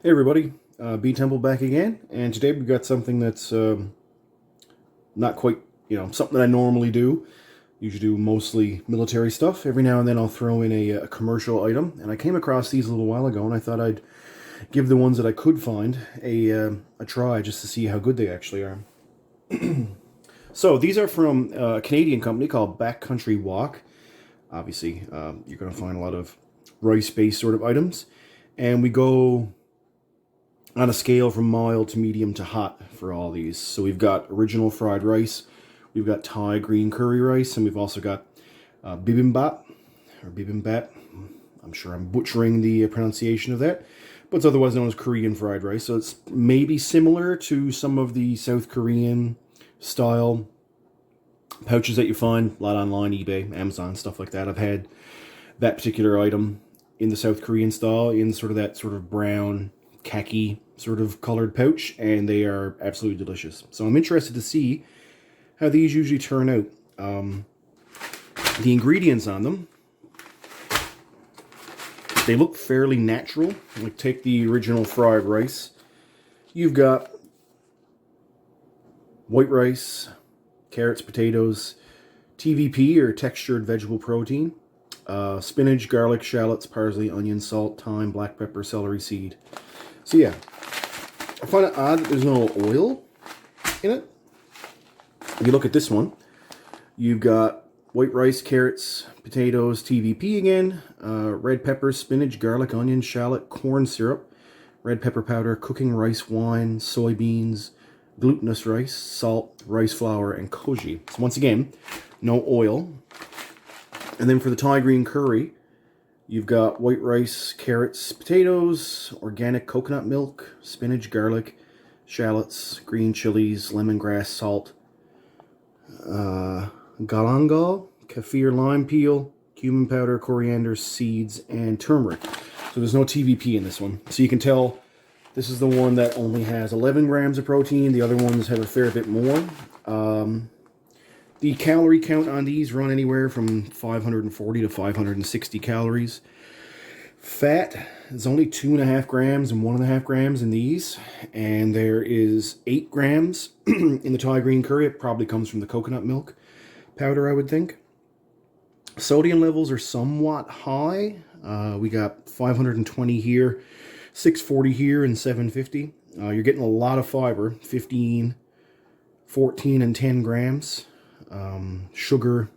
Hey everybody, B Temple back again, and today we've got something that's not quite, something that I normally do. Usually do mostly military stuff. Every now and then I'll throw in a commercial item, and I came across these a little while ago, and I thought I'd give the ones that I could find a try just to see how good they actually are. So these are from a Canadian company called Backcountry Walk. Obviously, you're going to find a lot of rice-based sort of items, and we go on a scale from mild to medium to hot for all these. So we've got original fried rice, we've got Thai green curry rice, and we've also got bibimbap, or bibimbap. I'm sure I'm butchering the pronunciation of that, but it's otherwise known as Korean fried rice. So it's maybe similar to some of the South Korean style pouches that you find a lot online, eBay, Amazon, stuff like that. I've had that particular item in the South Korean style, in sort of that sort of brown, khaki sort of colored pouch, and they are absolutely delicious. So I'm interested to see how these usually turn out. The ingredients on them, they look fairly natural. Like, take the original fried rice. You've got white rice, carrots, potatoes, TVP or textured vegetable protein, spinach, garlic, shallots, parsley, onion, salt, thyme, black pepper, celery seed. So yeah, I find it odd that there's no oil in it. If you look at this one, you've got white rice, carrots, potatoes, TVP again, red pepper, spinach, garlic, onion, shallot, corn syrup, red pepper powder, cooking rice wine, soybeans, glutinous rice, salt, rice flour, and koji. So once again, no oil. And then for the Thai green curry, you've got white rice, carrots, potatoes, organic coconut milk, spinach, garlic, shallots, green chilies, lemongrass, salt, galangal, kaffir lime peel, cumin powder, coriander, seeds, and turmeric. So there's no TVP in this one. So you can tell this is the one that only has 11 grams of protein. The other ones have a fair bit more. The calorie count on these run anywhere from 540 to 560 calories. Fat is only 2.5 grams and 1.5 grams in these. And there is 8 grams in the Thai green curry. It probably comes from the coconut milk powder, I would think. Sodium levels are somewhat high. We got 520 here, 640 here, and 750. You're getting a lot of fiber, 15, 14, and 10 grams. Sugar,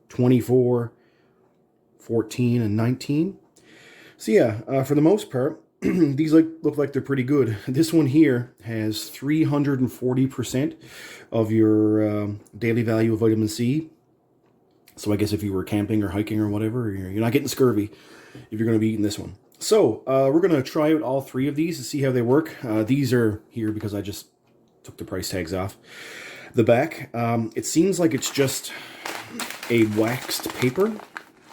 24, 14, and 19. So yeah, for the most part, these look like they're pretty good. This one here has 340% of your daily value of vitamin C. So I guess if you were camping or hiking or whatever, you're not getting scurvy if you're going to be eating this one. So we're going to try out all 3 of these to see how they work. These are here because I just took the price tags off the back. It seems like it's just a waxed paper.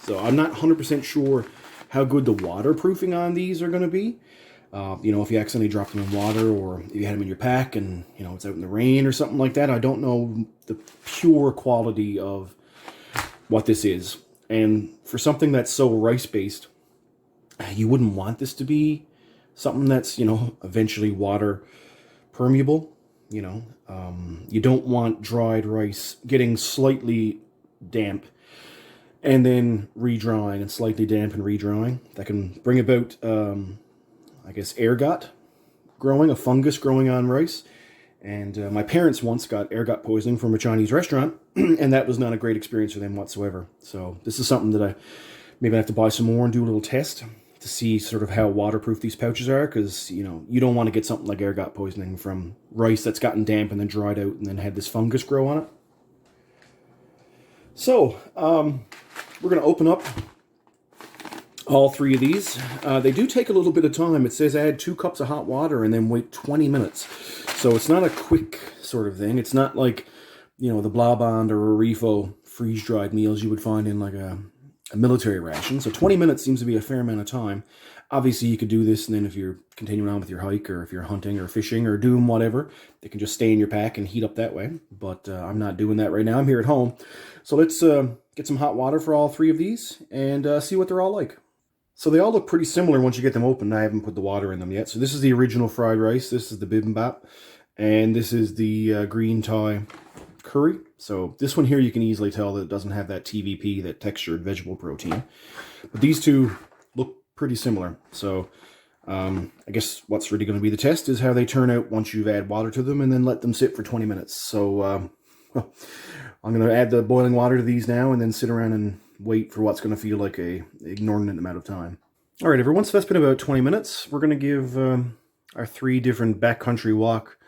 So I'm not 100% sure how good the waterproofing on these are going to be. If you accidentally drop them in water, or if you had them in your pack and, it's out in the rain or something like that. I don't know the pure quality of what this is. And for something that's so rice-based, you wouldn't want this to be something that's, eventually water permeable. You don't want dried rice getting slightly damp and then redrawing, and slightly damp and redrawing. That can bring about, ergot growing, a fungus growing on rice. And my parents once got ergot poisoning from a Chinese restaurant, and that was not a great experience for them whatsoever. So this is something that I maybe have to buy some more and do a little test to see sort of how waterproof these pouches are, because, you don't want to get something like ergot poisoning from rice that's gotten damp and then dried out and then had this fungus grow on it. So, we're going to open up all 3 of these. They do take a little bit of time. It says add 2 cups of hot water and then wait 20 minutes. So it's not a quick sort of thing. It's not like, the Blabond or a Refo freeze-dried meals you would find in like a military ration. So 20 minutes seems to be a fair amount of time. Obviously, you could do this, and then if you're continuing on with your hike, or if you're hunting or fishing or doing whatever, they can just stay in your pack and heat up that way. But I'm not doing that right now. I'm here at home. So let's get some hot water for all 3 of these and see what they're all like. So they all look pretty similar once you get them open. I haven't put the water in them yet. So this is the original fried rice. This is the bibimbap. And this is the green Thai curry. So this one here, you can easily tell that it doesn't have that TVP, that textured vegetable protein. But these two look pretty similar. So I guess what's really going to be the test is how they turn out once you've added water to them and then let them sit for 20 minutes. So I'm going to add the boiling water to these now and then sit around and wait for what's going to feel like a inordinate amount of time. All right, everyone, so that's been about 20 minutes. We're going to give our 3 different Backcountry Wok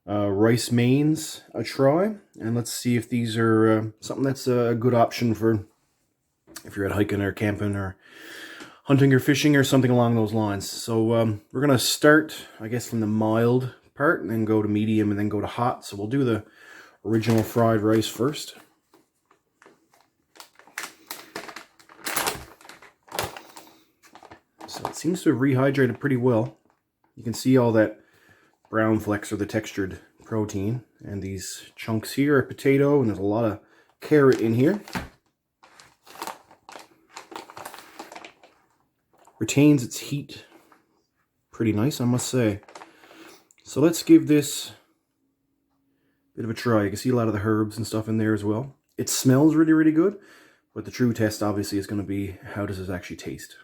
rice mains a try. And let's see if these are something that's a good option for if you're out hiking or camping or hunting or fishing or something along those lines. So we're going to start, I guess, from the mild part and then go to medium and then go to hot. So we'll do the original fried rice first. So it seems to have rehydrated pretty well. You can see all that brown flecks are the textured protein. And these chunks here are potato, and there's a lot of carrot in here. Retains its heat pretty nice, I must say. So let's give this a bit of a try. You can see a lot of the herbs and stuff in there as well. It smells really, really good, but the true test obviously is going to be how does this actually taste.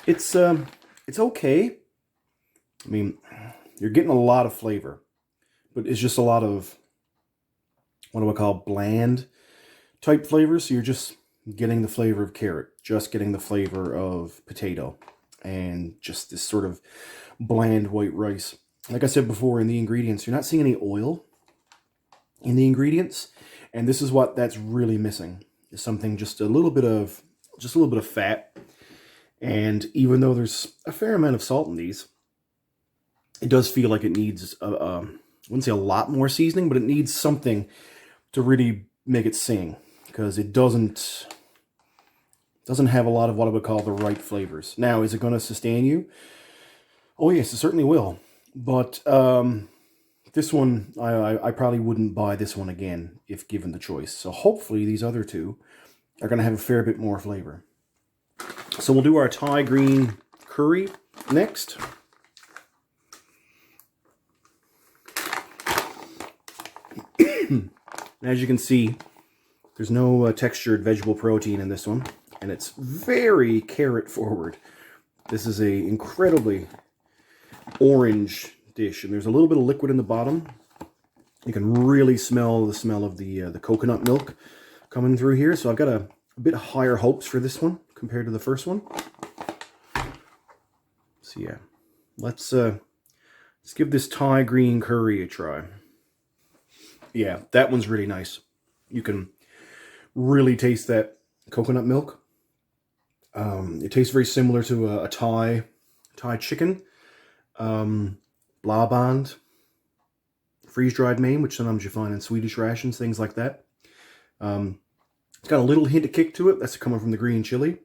It's okay. I mean, you're getting a lot of flavor, but it's just a lot of what do I call bland type flavors. So you're just getting the flavor of carrot, just getting the flavor of potato, and just this sort of bland white rice. Like I said before, in the ingredients, you're not seeing any oil in the ingredients, and this is what that's really missing. Is something just a little bit of fat. And even though there's a fair amount of salt in these, it does feel like it needs I wouldn't say a lot more seasoning, but it needs something to really make it sing, because it doesn't have a lot of what I would call the right flavors. Now, is it going to sustain you? Oh yes, it certainly will. But this one, I probably wouldn't buy this one again if given the choice. So hopefully these other two are going to have a fair bit more flavor. So we'll do our Thai green curry next. As you can see, there's no textured vegetable protein in this one, and it's very carrot forward. This is a incredibly orange dish, and there's a little bit of liquid in the bottom. You can really smell the smell of the coconut milk coming through here. So I've got a bit higher hopes for this one compared to the first one. So yeah, let's give this Thai green curry a try. Yeah, that one's really nice. You can really taste that coconut milk. It tastes very similar to a Thai chicken. Blaband, freeze-dried main, which sometimes you find in Swedish rations, things like that. It's got a little hint of kick to it. That's coming from the green chili.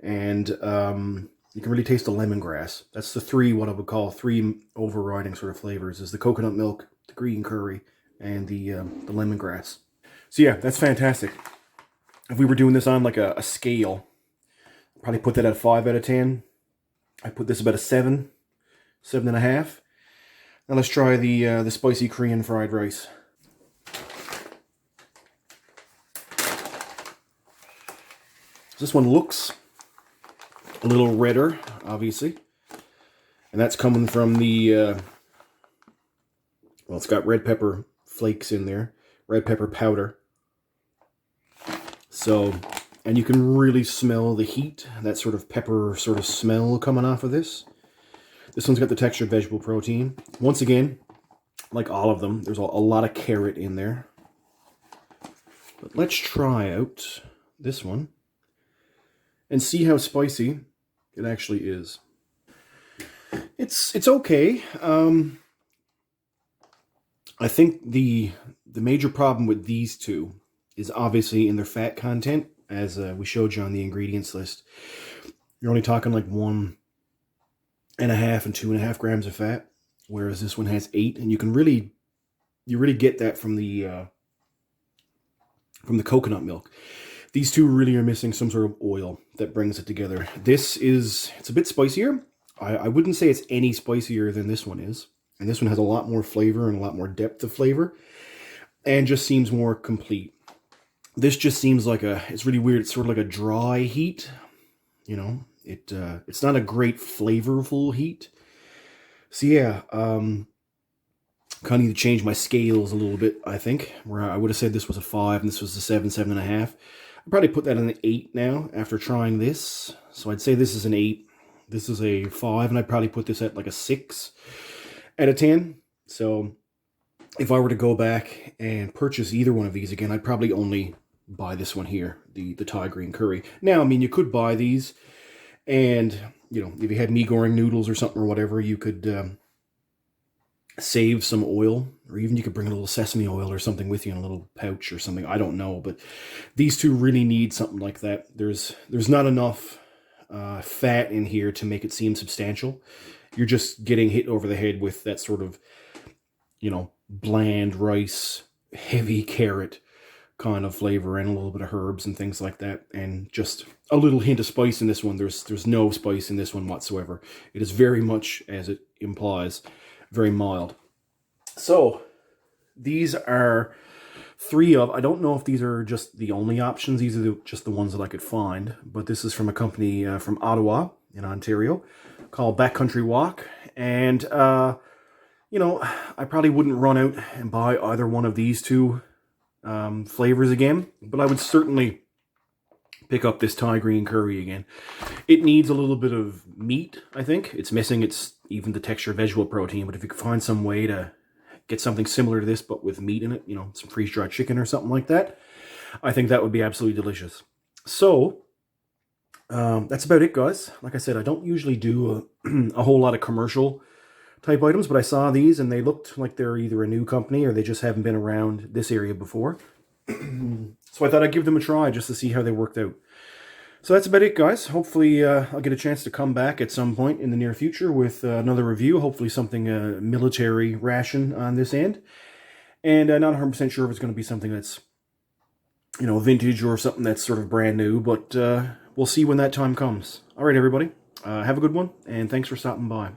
And you can really taste the lemongrass. That's the what I would call three overriding sort of flavors, is the coconut milk, the green curry, and the lemongrass. So yeah, that's fantastic. If we were doing this on like a scale, I'd probably put that at a 5 out of 10. I put this about a 7, 7.5. Now let's try the spicy Korean fried rice. This one looks a little redder, obviously. And that's coming from the, well, it's got red pepper flakes in there. Red pepper powder. So, and you can really smell the heat, that sort of pepper sort of smell coming off of this. This one's got the textured vegetable protein. Once again, like all of them, there's a lot of carrot in there. But let's try out this one and see how spicy it actually is. It's okay. I think the major problem with these two is obviously in their fat content, as we showed you on the ingredients list. You're only talking like 1.5 and 2.5 grams of fat, whereas this one has 8, and you really get that from the coconut milk. These two really are missing some sort of oil that brings it together. It's a bit spicier. I wouldn't say it's any spicier than this one is. And this one has a lot more flavor and a lot more depth of flavor. And just seems more complete. This just seems like it's really weird. It's sort of like a dry heat. You know, it's not a great flavorful heat. So yeah, kind of need to change my scales a little bit, I think. Where I would have said this was a 5 and this was a 7, 7.5. I'd probably put that in an 8 now after trying this. So I'd say this is an 8. This is a 5, and I'd probably put this at like a 6 out of 10. So if I were to go back and purchase either one of these again, I'd probably only buy this one here, the Thai green curry. Now, I mean, you could buy these, and, you know, if you had mee goreng noodles or something or whatever, you could save some oil, or even you could bring a little sesame oil or something with you in a little pouch or something. I don't know, but these two really need something like that. There's not enough fat in here to make it seem substantial. You're just getting hit over the head with that sort of, you know, bland rice, heavy carrot kind of flavor, and a little bit of herbs and things like that, and just a little hint of spice in this one. There's no spice in this one whatsoever. It is very much, as it implies, very mild. So these are 3 of, I don't know if these are just the only options. These are just the ones that I could find, but this is from a company from Ottawa in Ontario called Backcountry Walk. And, you know, I probably wouldn't run out and buy either one of these two flavors again, but I would certainly pick up this Thai green curry again. It needs a little bit of meat, I think. It's missing even the texture of vegetable protein, but if you could find some way to get something similar to this, but with meat in it, you know, some freeze-dried chicken or something like that, I think that would be absolutely delicious. So, that's about it, guys. Like I said, I don't usually do a whole lot of commercial type items, but I saw these and they looked like they're either a new company or they just haven't been around this area before. So I thought I'd give them a try just to see how they worked out. So that's about it, guys. Hopefully I'll get a chance to come back at some point in the near future with another review. Hopefully something military ration on this end. And not 100% sure if it's going to be something that's, you know, vintage or something that's sort of brand new. But we'll see when that time comes. All right, everybody. Have a good one, and thanks for stopping by.